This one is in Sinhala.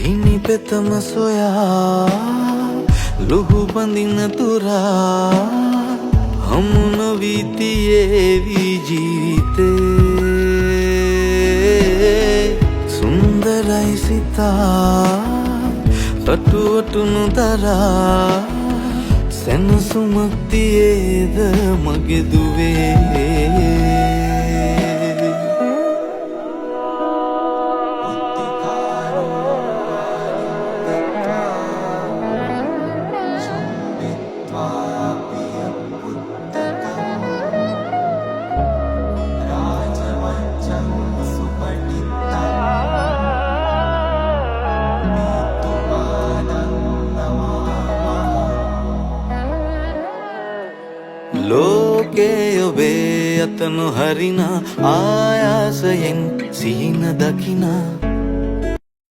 හිනි පෙතම සොයා ලුහු බඳින තුරා හමු නොවී තියේවි ජීවිතේ සුන්දරයි සිතා රටුවටුණු දරා සැනසුමක් තියේද මගේ දුවේ ලෝකේ ඔබේ අත නොහරිනා ආයාසයෙන් සිහින දකිනා